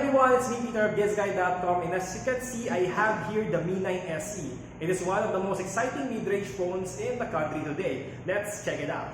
everyone, it's me Peter of GIZGUIDEPH, and as you can see, I have here the Mi 9 SE. It is one of the most exciting mid-range phones in the country today. Let's check it out.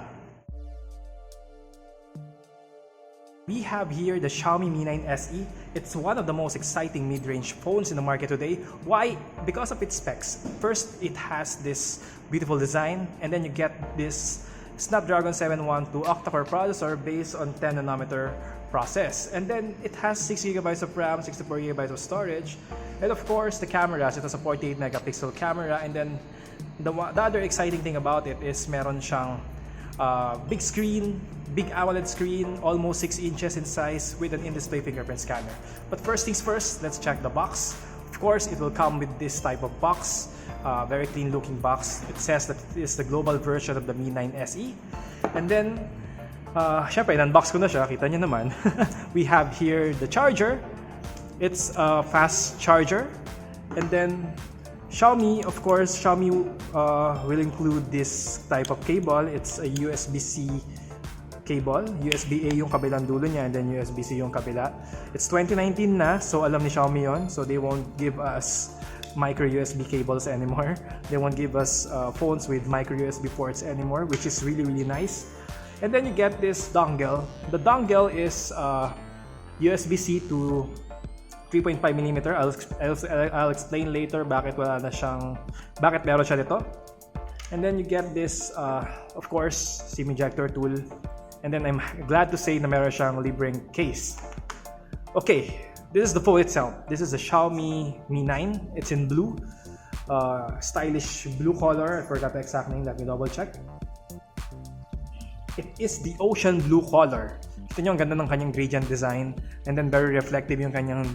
We have here the Xiaomi Mi 9 SE. It's one of the most exciting mid-range phones in the market today. Why? Because of its specs. First, it has this beautiful design, and then you get this Snapdragon 712 octa-core processor based on 10nm process. And then it has 6GB of RAM, 64GB of storage, and of course the cameras. It has a 48MP camera, and then the other exciting thing about it is meron siyang big screen, big AMOLED screen, almost 6 inches in size with an in-display fingerprint scanner. But first things first, let's check the box. Of course, it will come with this type of box, very clean looking box. It says that it is the global version of the Mi 9 SE. And then, syempre, in-unbox ko na siya, kita nyo naman. We have here the charger. It's a fast charger. And then, Xiaomi, of course, Xiaomi will include this type of cable. It's a USB-C cable. USB-A yung kabilang dulo niya, and then USB-C yung kabila. It's 2019 na, so alam ni Xiaomi yon. So they won't give us micro USB cables anymore. They won't give us phones with micro USB ports anymore, which is really, really nice. And then you get this dongle. The dongle is USB-C to 3.5mm. I'll explain later bakit meron siya nito. And then you get this, of course, SIM ejector tool. And then I'm glad to say na meron siyang libreng case. Okay, this is the phone itself. This is the Xiaomi Mi 9. It's in blue, stylish blue color. I forgot the exact name. Let me double check. It is the ocean blue color. Ito nyo, ang ganda ng kanyang gradient design, and then very reflective yung kanyang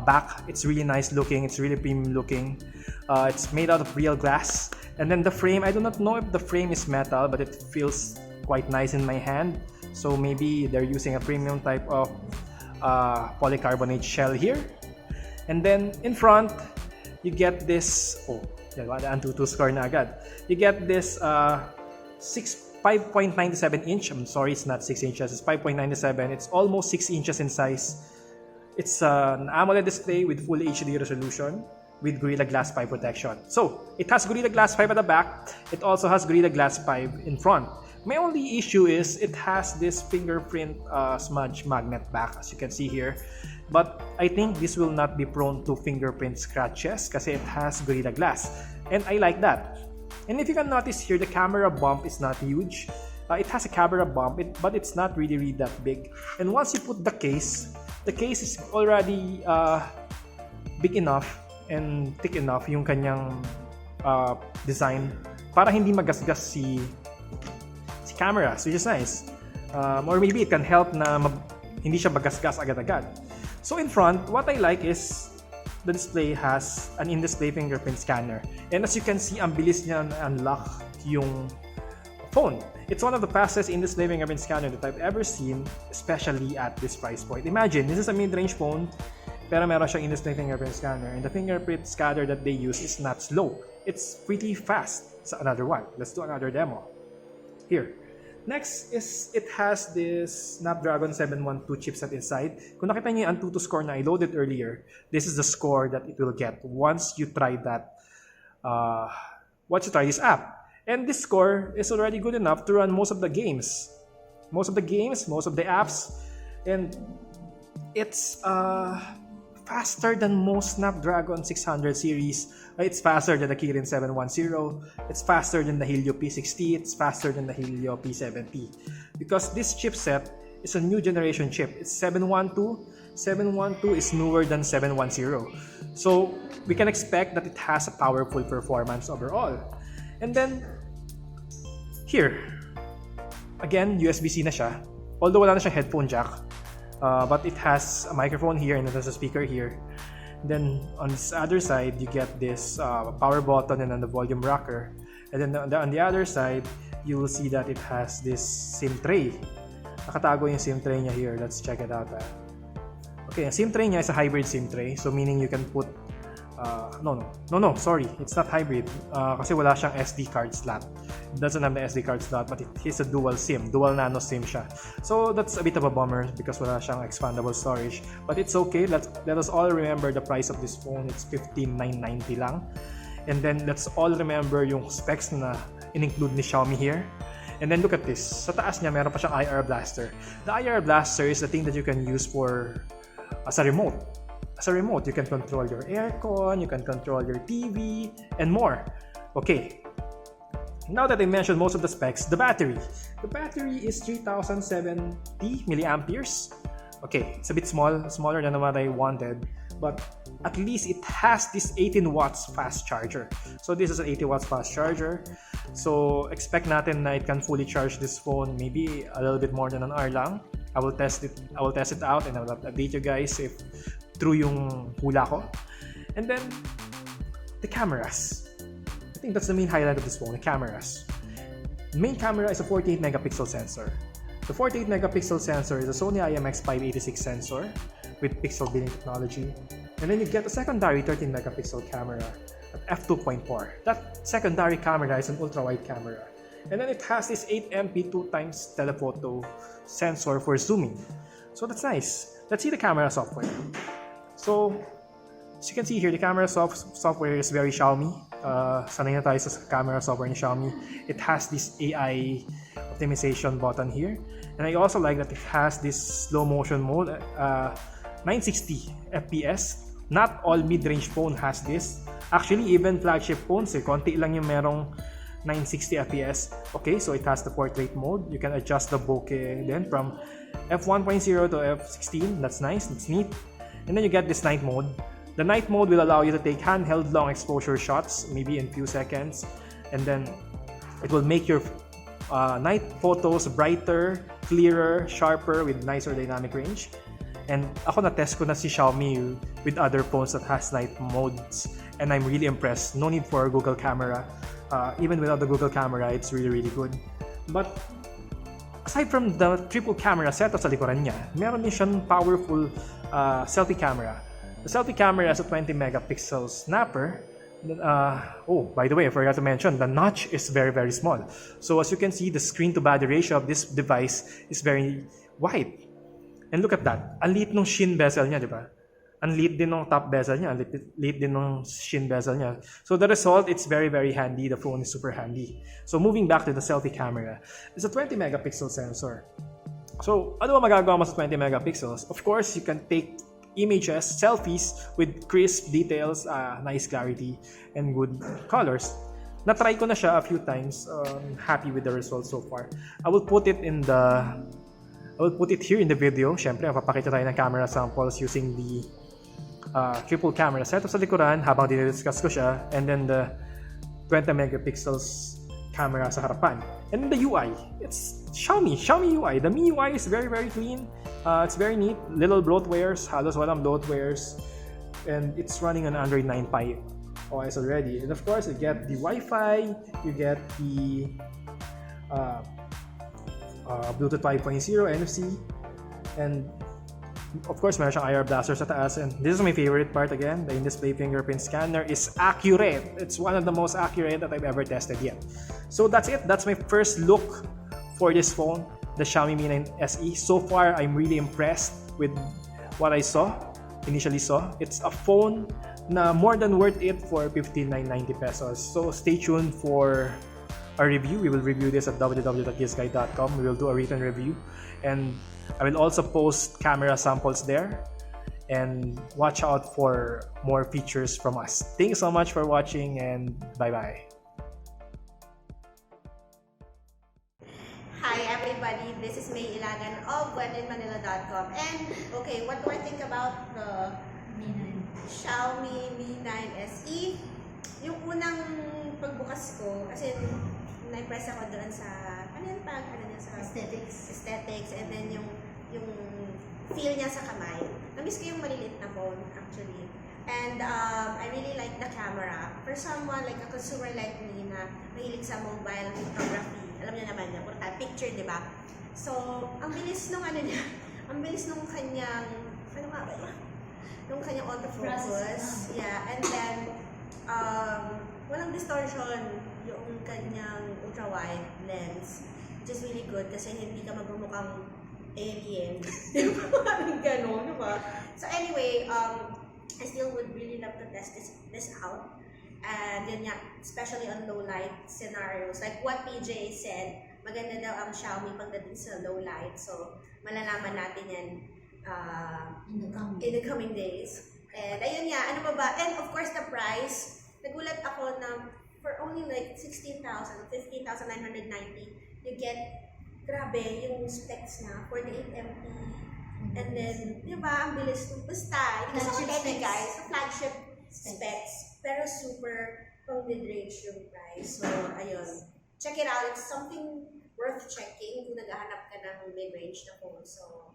back. It's really nice looking. It's really premium looking. It's made out of real glass. And then the frame, I do not know if the frame is metal, but it feels quite nice in my hand. So maybe they're using a premium type of polycarbonate shell here. And then in front, you get this, Antutu score na agad. You get this 5.97 inch. I'm sorry, it's not 6 inches. It's 5.97. It's almost 6 inches in size. It's an AMOLED display with full HD resolution with Gorilla Glass 5 protection. So it has Gorilla Glass 5 at the back. It also has Gorilla Glass 5 in front. My only issue is it has this fingerprint smudge magnet back, as you can see here. But I think this will not be prone to fingerprint scratches kasi it has Gorilla Glass. And I like that. And if you can notice here, the camera bump is not huge. It has a camera bump, but it's not really that big. And once you put the case is already big enough and thick enough yung kanyang design para hindi magasgas si camera, which is nice. Or maybe it can help na hindi siya magasgas agad-agad. So in front, what I like is the display has an in-display fingerprint scanner. And as you can see, ang bilis niya na-unlock yung phone. It's one of the fastest in-display fingerprint scanner that I've ever seen, especially at this price point. Imagine, this is a mid-range phone, pero meron siyang in-display fingerprint scanner. And the fingerprint scanner that they use is not slow. It's pretty fast. So another one. Let's do another demo. Here. Next is it has this Snapdragon 712 chipset inside. Kung nakita niyo yung Antutu score na I loaded earlier, this is the score that it will get once you try this app. And this score is already good enough to run most of the games. Most of the apps. And it's faster than most Snapdragon 600 series. It's faster than the Kirin 710. It's faster than the Helio P60. It's faster than the Helio P70. Because this chipset is a new generation chip. It's 712. 712 is newer than 710. So we can expect that it has a powerful performance overall. And then, here. Again, USB-C na siya. Although wala na siyang headphone jack. But it has a microphone here and it has a speaker here. Then on this other side, you get this power button and then the volume rocker. And then on the other side, you will see that it has this SIM tray. Nakatago yung SIM tray niya here. Let's check it out. Okay, ang SIM tray niya is a hybrid SIM tray. So meaning you can put sorry, it's not hybrid kasi wala siyang SD card slot. It doesn't have the SD card slot, but it is a dual SIM, dual nano SIM siya. So that's a bit of a bummer because wala siyang expandable storage. But it's okay. Let us all remember the price of this phone. It's 15,990 lang. And then let's all remember yung specs na in-include ni Xiaomi here. And then look at this. Sa taas niya, meron pa siyang IR blaster. The IR blaster is the thing that you can use for as a remote. As a remote, you can control your aircon, you can control your TV, and more. Okay. Now that I mentioned most of the specs, the battery. The battery is 3070 milliamperes. Okay, it's a bit smaller than what I wanted, but at least it has this 18 watts fast charger. So this is an 80 watts fast charger. So expect natin na it can fully charge this phone maybe a little bit more than an hour lang. I will test it out and I will update you guys if true yung hula ko. And then the cameras. I think that's the main highlight of this phone, the cameras. The main camera is a 48 megapixel sensor. The 48 megapixel sensor is a Sony IMX586 sensor with pixel binning technology. And then you get a secondary 13 megapixel camera at f2.4. That secondary camera is an ultra-wide camera. And then it has this 8MP 2x telephoto sensor for zooming. So that's nice. Let's see the camera software. So, as you can see here, the camera software is very Xiaomi. Sanay na tayo sa camera software ni Xiaomi. It has this AI optimization button here. And I also like that it has this slow motion mode, 960 FPS. Not all mid-range phone has this. Actually, even flagship phones, konti lang yung merong 960 FPS. Okay, so it has the portrait mode. You can adjust the bokeh then from f1.0 to f16. That's nice, that's neat. And then you get this night mode. The night mode will allow you to take handheld long exposure shots, maybe in few seconds. And then it will make your night photos brighter, clearer, sharper, with nicer dynamic range. And ako na-test ko na si Xiaomi with other phones that has night modes. And I'm really impressed. No need for Google camera. Even without the Google camera, it's really, really good. But aside from the triple camera setup sa likuran niya, meron din siyang powerful selfie camera. The selfie camera has a 20 megapixel snapper. Oh, by the way, I forgot to mention, the notch is very, very small. So as you can see, the screen to body ratio of this device is very wide. And look at that. Ang liit ng shin bezel niya, di ba? Ang liit din ng top bezel niya. Ang liit din ng shin bezel niya. So the result, it's very, very handy. The phone is super handy. So moving back to the selfie camera, it's a 20 megapixel sensor. So ano ba magagawa mo sa 20 megapixels? Of course, you can take images, selfies with crisp details, nice clarity, and good colors. Na-try ko na siya a few times. Happy with the results so far. I will put it here in the video. Syempre, mapapakita tayo ng camera samples using the triple camera setup sa likuran habang dinidiscuss ko siya, and then the 20 megapixels camera sa harapan. And then the UI, it's Xiaomi UI. The Mi UI is very, very clean. It's very neat. Little bloatwares, halos walang bloatwares, and it's running on Android 9 Pie OS already. And of course, you get the Wi-Fi, you get the Bluetooth 5.0, NFC, and of course, meron siyang IR blaster sa taas. And this is my favorite part again, the in-display fingerprint scanner is accurate. It's one of the most accurate that I've ever tested yet. So that's it. That's my first look for this phone, the Xiaomi Mi 9 SE. So far, I'm really impressed with what I initially saw. It's a phone na more than worth it for 15,990 pesos. So stay tuned for a review. We will review this at www.GIZGUIDEPH.com. We will do a written review, and I will also post camera samples there, and watch out for more features from us. Thanks so much for watching, and bye-bye. Hi everybody, this is May Ilagan of webinmanila.com. And okay, what do I think about the Xiaomi Mi 9 SE? Yung unang pagbukas ko, kasi na-impress ako doon sa sa aesthetics, and then yung feel niya sa kamay. Namiss ko yung maliliit na phone actually. And I really like the camera. For someone like a consumer like me na mahilig sa mobile photography, alam niyo naman niya, puro picture, di ba? So, ang bilis nung niya, ang bilis nung kanyang, nung kanyang autofocus. Yeah, and then, walang distortion yung kanyang ultra-wide lens, which is really good kasi hindi ka magmumukhang alien. Parang gano'n, di ba? So anyway, I still would really love to test this out. And yun nga, especially on low light scenarios. Like what PJ said, maganda daw ang Xiaomi pagdating sa low light. So, malalaman natin yan in the coming days. And ayun nga, ano pa ba? And of course, the price. Nagulat ako na for only like 16,000, 15,990, you get, grabe, yung specs na, 48 MP. And then, di ba, ang bilis nung basta. Hindi kasi mag-edit guys, so flagship specs, pero super pang mid-range yung price. So, ayun. Check it out. It's something worth checking kung naghahanap ka ng mid-range na phone. So,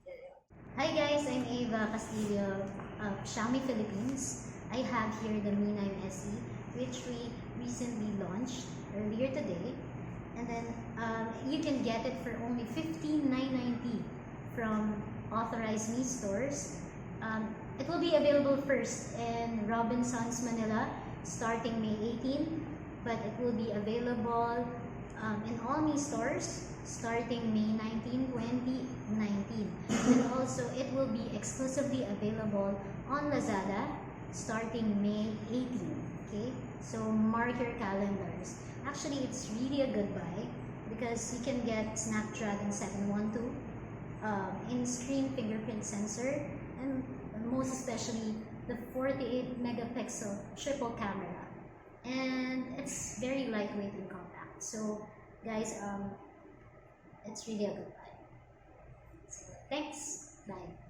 yeah. Hi guys, I'm Ava Castillo of Xiaomi Philippines. I have here the Mi 9 SE, which we recently launched earlier today. And then you can get it for only $15,990 from authorized Mi stores. It will be available first in Robinsons, Manila, starting May 18, but it will be available in all Mi stores starting May 19, 2019. And also, it will be exclusively available on Lazada starting May 18. Okay, so mark your calendars. Actually, it's really a good buy because you can get Snapdragon 712 in-screen fingerprint sensor, and most especially the 48 megapixel triple camera, and it's very lightweight and compact. So guys, it's really a good buy. So, thanks, bye.